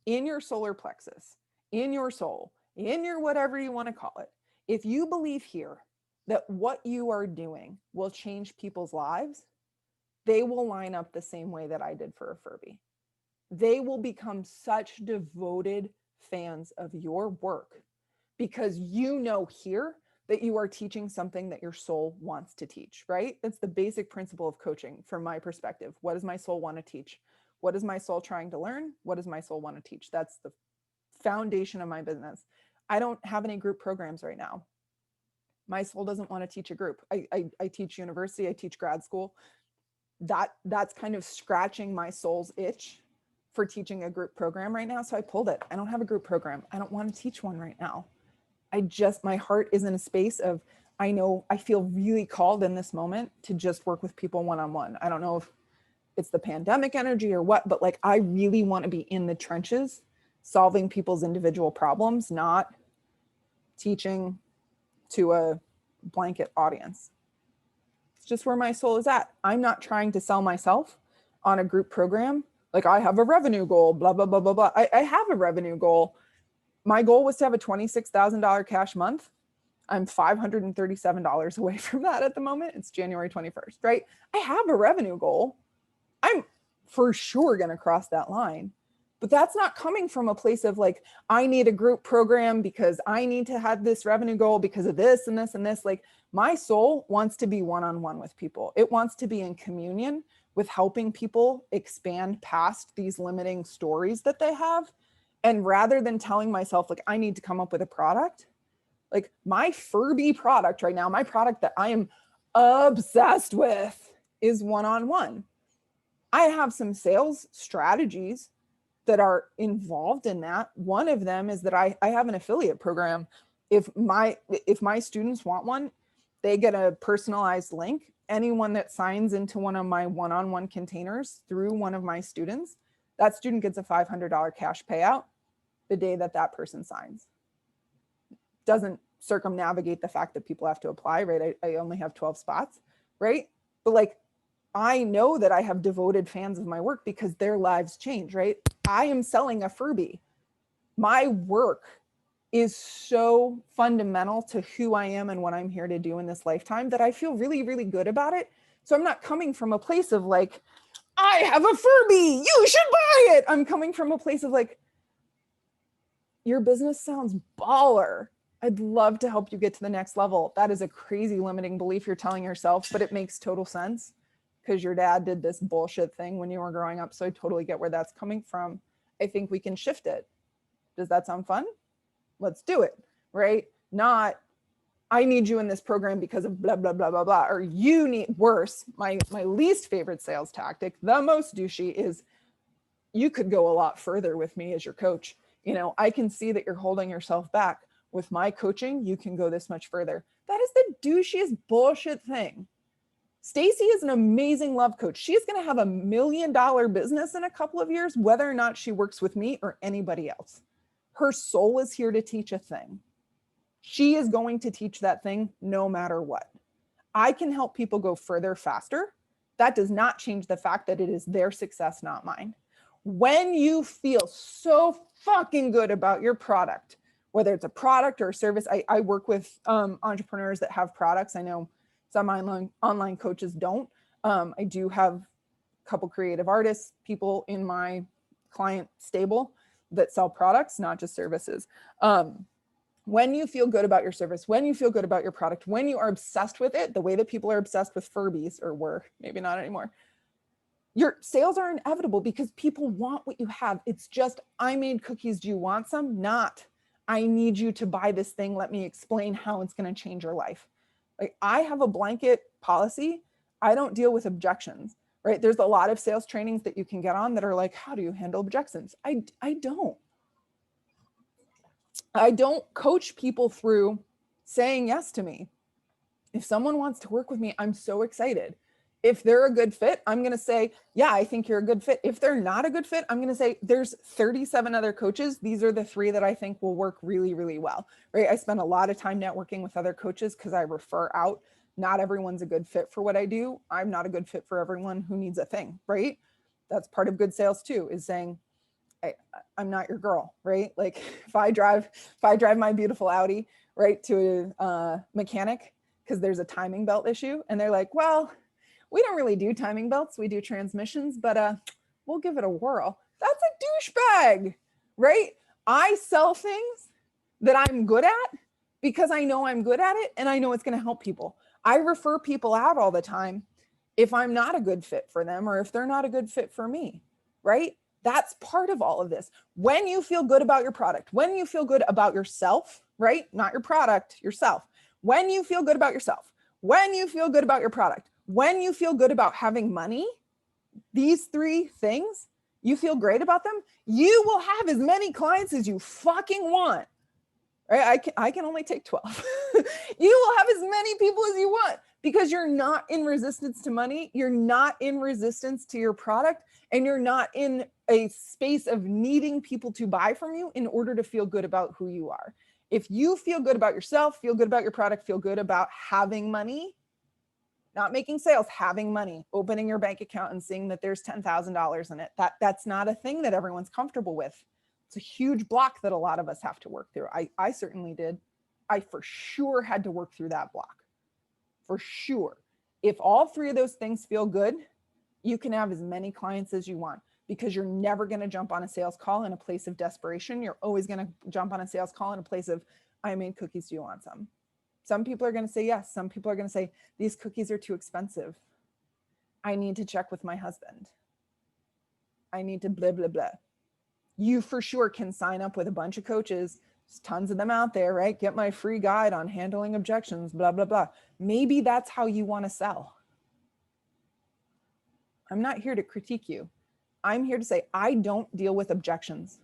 [SPEAKER 1] in your solar plexus, in your soul, in your whatever you want to call it, if you believe here that what you are doing will change people's lives, they will line up the same way that I did for a Furby. They will become such devoted fans of your work because you know here that you are teaching something that your soul wants to teach, right? That's the basic principle of coaching from my perspective. What does my soul want to teach? What is my soul trying to learn? What does my soul want to teach? That's the foundation of my business. I don't have any group programs right now. My soul doesn't want to teach a group. I teach university, I teach grad school. That's kind of scratching my soul's itch for teaching a group program right now. So I pulled it. I don't have a group program. I don't want to teach one right now. My heart is in a space of, I know I feel really called in this moment to just work with people one-on-one. I don't know if it's the pandemic energy or what, but like, I really want to be in the trenches, solving people's individual problems, not teaching to a blanket audience. It's just where my soul is at. I'm not trying to sell myself on a group program. Like I have a revenue goal, blah, blah, blah, blah, blah. I have a revenue goal. My goal was to have a $26,000 cash month. I'm $537 away from that at the moment. It's January 21st, right? I have a revenue goal. I'm for sure going to cross that line, but that's not coming from a place of like, I need a group program because I need to have this revenue goal because of this and this and this. Like my soul wants to be one-on-one with people. It wants to be in communion with helping people expand past these limiting stories that they have. And rather than telling myself like, I need to come up with a product, like my Furby product right now, my product that I am obsessed with is one-on-one. I have some sales strategies that are involved in that. One of them is that I have an affiliate program. If my students want one, they get a personalized link. Anyone that signs into one of my one-on-one containers through one of my students, that student gets a $500 cash payout the day that that person signs. Doesn't circumnavigate the fact that people have to apply, right? I only have 12 spots, right? But like, I know that I have devoted fans of my work because their lives change, right? I am selling a Furby. My work is so fundamental to who I am and what I'm here to do in this lifetime that I feel really, really good about it. So I'm not coming from a place of like, I have a Furby, you should buy it. I'm coming from a place of like, your business sounds baller. I'd love to help you get to the next level. That is a crazy limiting belief you're telling yourself, but it makes total sense because your dad did this bullshit thing when you were growing up. So I totally get where that's coming from. I think we can shift it. Does that sound fun? Let's do it, right? Not, I need you in this program because of blah, blah, blah, blah, blah, or you need worse. My least favorite sales tactic, the most douchey, is you could go a lot further with me as your coach. You know, I can see that you're holding yourself back. With my coaching, you can go this much further. That is the douchiest bullshit thing. Stacy is an amazing love coach. She's going to have $1 million business in a couple of years, whether or not she works with me or anybody else. Her soul is here to teach a thing. She is going to teach that thing no matter what. I can help people go further faster. That does not change the fact that it is their success, not mine. When you feel so fucking good about your product, whether it's a product or a service, I work with entrepreneurs that have products. I know some online coaches don't. I do have a couple creative artists, people in my client stable that sell products, not just services. When you feel good about your service, when you feel good about your product, when you are obsessed with it, the way that people are obsessed with Furbys, or were, maybe not anymore, your sales are inevitable because people want what you have. It's just, I made cookies. Do you want some? Not, I need you to buy this thing. Let me explain how it's going to change your life. Like, I have a blanket policy. I don't deal with objections, right? There's a lot of sales trainings that you can get on that are like, how do you handle objections? I don't coach people through saying yes to me. If someone wants to work with me, I'm so excited. If they're a good fit, I'm going to say, yeah, I think you're a good fit. If they're not a good fit, I'm going to say, there's 37 other coaches. These are the 3 that I think will work really, really well, right? I spend a lot of time networking with other coaches because I refer out. Not everyone's a good fit for what I do. I'm not a good fit for everyone who needs a thing, right? That's part of good sales too, is saying, I'm not your girl, right? Like if I drive my beautiful Audi, right, to a mechanic because there's a timing belt issue, and they're like, well, we don't really do timing belts. We do transmissions, but we'll give it a whirl. That's a douchebag, right? I sell things that I'm good at because I know I'm good at it and I know it's going to help people. I refer people out all the time if I'm not a good fit for them or if they're not a good fit for me, right? That's part of all of this. When you feel good about your product, when you feel good about yourself, right? Not your product, yourself. When you feel good about yourself, when you feel good about your product, when you feel good about having money, these 3 things, you feel great about them, you will have as many clients as you fucking want, right? I can only take 12. You will have as many people as you want because you're not in resistance to money, you're not in resistance to your product, and you're not in a space of needing people to buy from you in order to feel good about who you are. If you feel good about yourself, feel good about your product, feel good about having money, not making sales, having money, opening your bank account and seeing that there's $10,000 in it. That's not a thing that everyone's comfortable with. It's a huge block that a lot of us have to work through. I certainly did. I for sure had to work through that block. For sure. If all three of those things feel good, you can have as many clients as you want, because you're never going to jump on a sales call in a place of desperation. You're always going to jump on a sales call in a place of, I made cookies, do you want some? Some people are going to say yes. Some people are going to say, these cookies are too expensive. I need to check with my husband. I need to blah, blah, blah. You for sure can sign up with a bunch of coaches. There's tons of them out there, right? Get my free guide on handling objections, blah, blah, blah. Maybe that's how you want to sell. I'm not here to critique you. I'm here to say, I don't deal with objections.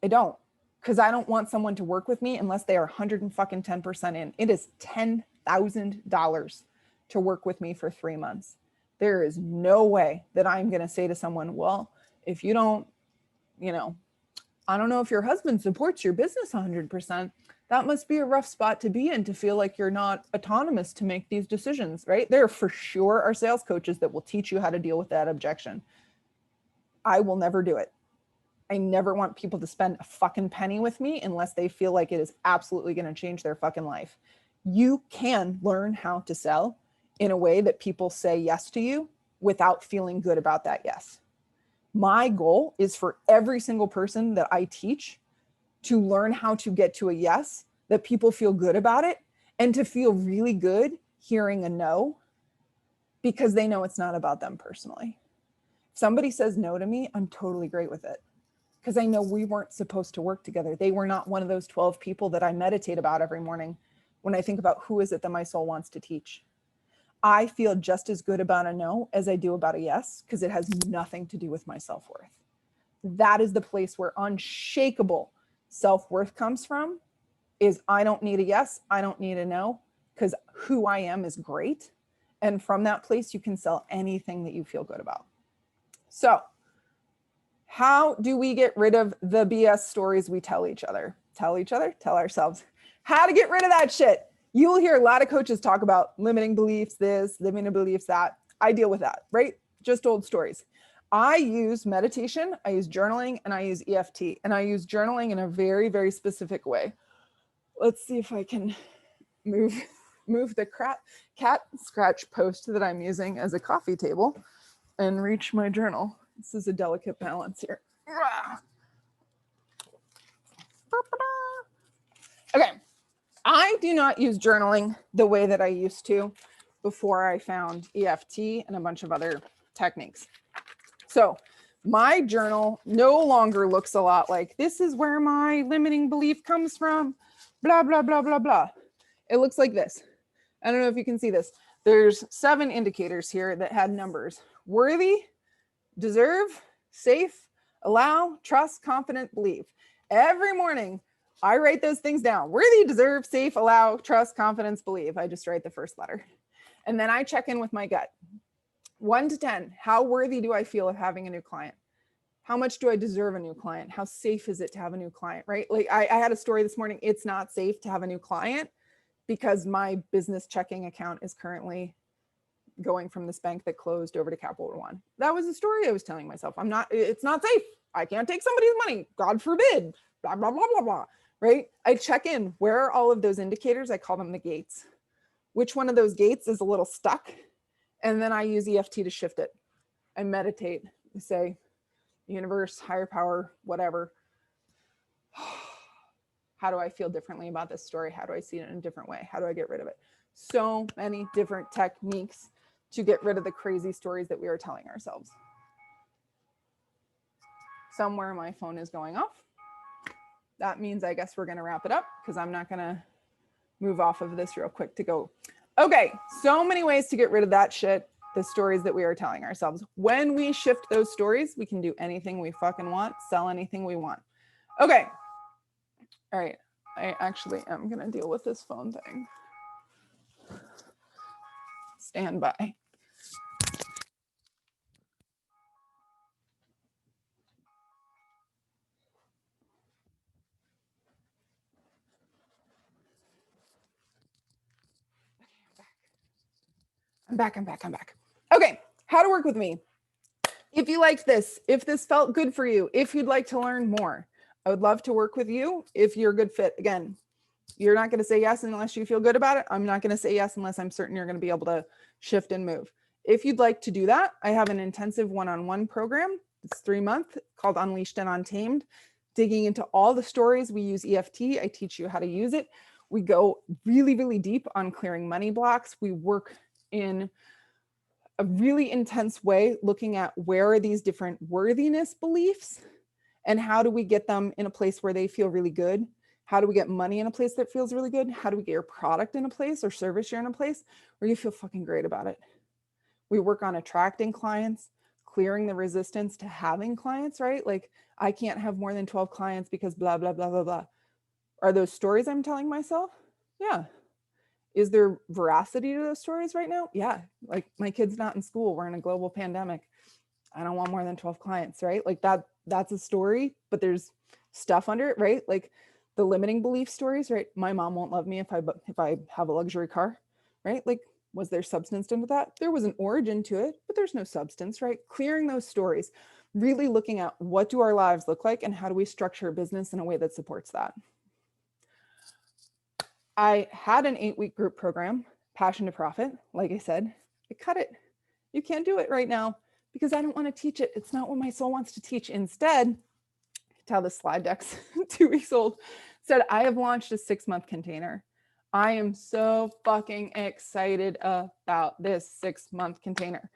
[SPEAKER 1] I don't, because I don't want someone to work with me unless they are 110% in. It is $10,000 to work with me for 3 months. There is no way that I'm going to say to someone, well, if you don't, I don't know if your husband supports your business 100%. That must be a rough spot to be in, to feel like you're not autonomous to make these decisions, right? There for sure are sales coaches that will teach you how to deal with that objection. I will never do it. I never want people to spend a fucking penny with me unless they feel like it is absolutely going to change their fucking life. You can learn how to sell in a way that people say yes to you without feeling good about that yes. My goal is for every single person that I teach to learn how to get to a yes, that people feel good about it, and to feel really good hearing a no, because they know it's not about them personally. If somebody says no to me, I'm totally great with it, because I know we weren't supposed to work together. They were not one of those 12 people that I meditate about every morning when I think about who is it that my soul wants to teach. I feel just as good about a no as I do about a yes, because it has nothing to do with my self-worth. That is the place where unshakable self-worth comes from, is I don't need a yes, I don't need a no, because who I am is great. And from that place, you can sell anything that you feel good about. So how do we get rid of the BS stories we tell each other? Tell ourselves. How to get rid of that shit. You will hear a lot of coaches talk about limiting beliefs, this, limiting beliefs, that. I deal with that, right? Just old stories. I use meditation, I use journaling, and I use EFT. And I use journaling in a very, very specific way. Let's see if I can move the cat scratch post that I'm using as a coffee table and reach my journal. This is a delicate balance here. Okay. I do not use journaling the way that I used to before I found EFT and a bunch of other techniques. So my journal no longer looks a lot like, this is where my limiting belief comes from, blah, blah, blah, blah, blah. It looks like this. I don't know if you can see this. There's 7 indicators here that had numbers: worthy, deserve, safe, allow, trust, confident, believe. Every morning, I write those things down: worthy, deserve, safe, allow, trust, confidence, believe. I just write the first letter. And then I check in with my gut. 1 to 10, how worthy do I feel of having a new client? How much do I deserve a new client? How safe is it to have a new client, right? Like I had a story this morning. It's not safe to have a new client because my business checking account is currently going from this bank that closed over to Capital One. That was the story I was telling myself. It's not safe. I can't take somebody's money. God forbid, blah, blah, blah, blah, blah, right? I check in. Where are all of those indicators? I call them the gates. Which one of those gates is a little stuck? And then I use EFT to shift it. I meditate. I say, universe, higher power, whatever. How do I feel differently about this story? How do I see it in a different way? How do I get rid of it? So many different techniques to get rid of the crazy stories that we are telling ourselves. Somewhere my phone is going off. That means I guess we're going to wrap it up, because I'm not going to move off of this real quick to go. Okay, so many ways to get rid of that shit, the stories that we are telling ourselves. When we shift those stories, we can do anything we fucking want, sell anything we want. Okay. All right. I actually am going to deal with this phone thing. stand by. I'm back. Okay, how to work with me. If you liked this, if this felt good for you, if you'd like to learn more, I would love to work with you if you're a good fit. Again, you're not going to say yes unless you feel good about it. I'm not going to say yes unless I'm certain you're going to be able to shift and move. If you'd like to do that, I have an intensive one-on-one program. It's 3 months called Unleashed and Untamed, digging into all the stories. We use EFT. I teach you how to use it. We go really, really deep on clearing money blocks. We work in a really intense way looking at where are these different worthiness beliefs and how do we get them in a place where they feel really good. How do we get money in a place that feels really good? How do we get your product in a place or service you're in a place where you feel fucking great about it? We work on attracting clients, clearing the resistance to having clients, right? Like I can't have more than 12 clients because blah, blah, blah, blah, blah. Are those stories I'm telling myself? Yeah. Is there veracity to those stories right now? Yeah. Like my kid's not in school. We're in a global pandemic. I don't want more than 12 clients, right? Like that's a story, but there's stuff under it, right? Like the limiting belief stories, right? My mom won't love me if I have a luxury car, right? Like, was there substance into that? There was an origin to it, but there's no substance, right? Clearing those stories, really looking at what do our lives look like and how do we structure a business in a way that supports that. I had an 8-week group program, Passion to Profit. Like I said, I cut it. You can't do it right now because I don't want to teach it. It's not what my soul wants to teach. Instead, tell the slide deck's 2 weeks old, said I have launched a 6-month container. I am so fucking excited about this 6-month container.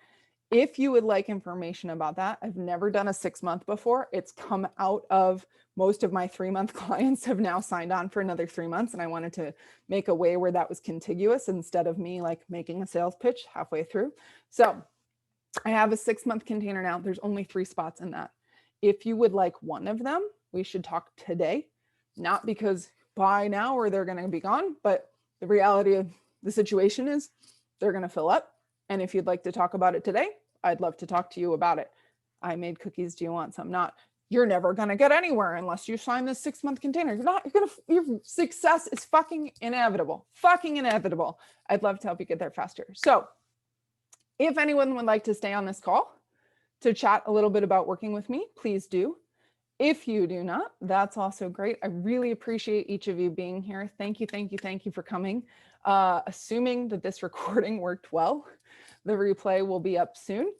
[SPEAKER 1] If you would like information about that, I've never done a 6-month before. It's come out of most of my 3-month clients have now signed on for another 3 months. And I wanted to make a way where that was contiguous instead of me like making a sales pitch halfway through. So I have a 6-month container now. There's only 3 spots in that. If you would like one of them, we should talk today, not because buy now or they're going to be gone, but the reality of the situation is they're going to fill up. And if you'd like to talk about it today, I'd love to talk to you about it. I made cookies. Do you want some? Not, you're never going to get anywhere unless you sign this 6-month container. Your success is fucking inevitable. Fucking inevitable. I'd love to help you get there faster. So if anyone would like to stay on this call to chat a little bit about working with me, please do. If you do not, that's also great. I really appreciate each of you being here. Thank you for coming. Assuming that this recording worked well, the replay will be up soon.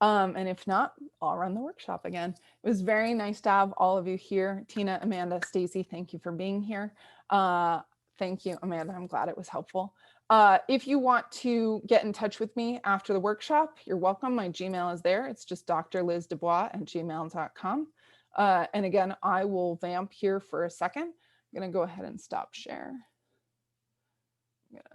[SPEAKER 1] And if not, I'll run the workshop again. It was very nice to have all of you here. Tina, Amanda, Stacy, thank you for being here. Thank you, Amanda. I'm glad it was helpful. If you want to get in touch with me after the workshop, you're welcome. My Gmail is there. It's just drlizdebois@gmail.com. And again, I will vamp here for a second. I'm going to go ahead and stop share. I'm going to